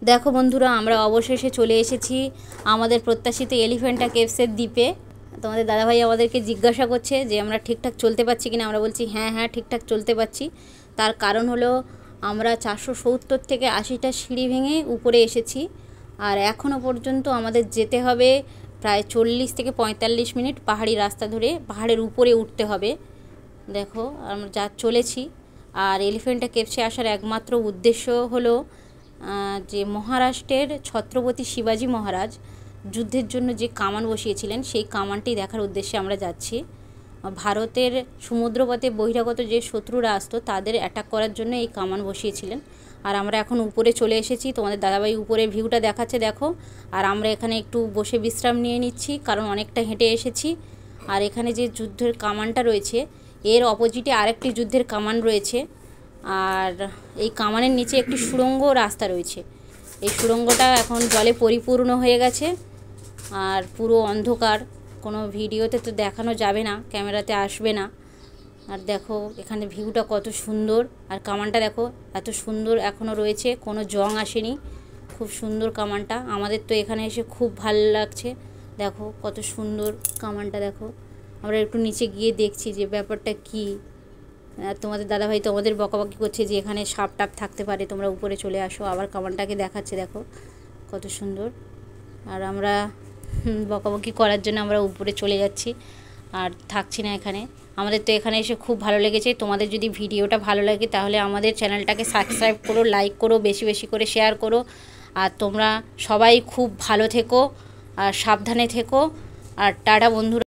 দেখো বন্ধুরা, আমরা অবশেষে চলে এসেছি আমাদের প্রত্যাশিত এলিফ্যান্টা কেভসের দ্বীপে। তোমাদের দাদাভাই আমাদেরকে জিজ্ঞাসা করছে যে আমরা ঠিকঠাক চলতে পারছি কিনা। আমরা বলছি হ্যাঁ হ্যাঁ ঠিকঠাক চলতে পারছি। তার কারণ হলো আমরা 470 থেকে 80টা সিঁড়ি ভেঙে উপরে এসেছি, আর এখনও পর্যন্ত আমাদের যেতে হবে প্রায় 40 থেকে 45 মিনিট পাহাড়ি রাস্তা ধরে। পাহাড়ের উপরে উঠতে হবে। দেখো আমরা যা চলেছি। আর এলিফ্যান্টা কেভসে আসার একমাত্র উদ্দেশ্য হলো যে মহারাষ্ট্রের ছত্রপতি শিবাজি মহারাজ যুদ্ধের জন্য যে কামান বসিয়েছিলেন সেই কামানটি দেখার উদ্দেশ্যে আমরা যাচ্ছি। ভারতের সমুদ্রপথে বহিরাগত যে শত্রুরা আসতো তাদের অ্যাটাক করার জন্য এই কামান বসিয়েছিলেন। আর আমরা এখন উপরে চলে এসেছি। তোমাদের দাদাভাই উপরের ভিউটা দেখাচ্ছে দেখো। আর আমরা এখানে একটু বসে বিশ্রাম নিয়ে নিচ্ছি, কারণ অনেকটা হেঁটে এসেছি। আর এখানে যে যুদ্ধের কামানটা রয়েছে এর অপোজিটে আরেকটি যুদ্ধের কামান রয়েছে। আর এই কামানের নিচে একটি সুড়ঙ্গ রাস্তা রয়েছে। এই সুড়ঙ্গটা এখন জলে পরিপূর্ণ হয়ে গেছে আর পুরো অন্ধকার। কোনো ভিডিওতে তো দেখানো যাবে না, ক্যামেরাতে আসবে না। আর দেখো এখানে ভিউটা কত সুন্দর। আর কামানটা দেখো এত সুন্দর এখনও রয়েছে, কোনো জং আসেনি। খুব সুন্দর কামানটা। আমাদের তো এখানে এসে খুব ভালো লাগছে। দেখো কত সুন্দর কামানটা। দেখো আমরা একটু নিচে গিয়ে দেখছি যে ব্যাপারটা কী। তোমাদের দাদাভাই তো আমাদের বকাবকি করছে যে এখানে সাপ টাপ থাকতে পারে, তোমরা উপরে চলে আসো। আবার কামানটাকে দেখাচ্ছে দেখো কত সুন্দর। আর আমরা বকাবকি করার জন্য আমরা উপরে চলে যাচ্ছি আর থাকছি না এখানে। আমাদের তো এখানে এসে খুব ভালো লেগেছে। তোমাদের যদি ভিডিওটা ভালো লাগে তাহলে আমাদের চ্যানেলটাকে সাবস্ক্রাইব করো, লাইক করো, বেশি বেশি করে শেয়ার করো। আর তোমরা সবাই খুব ভালো থেকো আর সাবধানে থেকো। আর টাটা বন্ধুরা।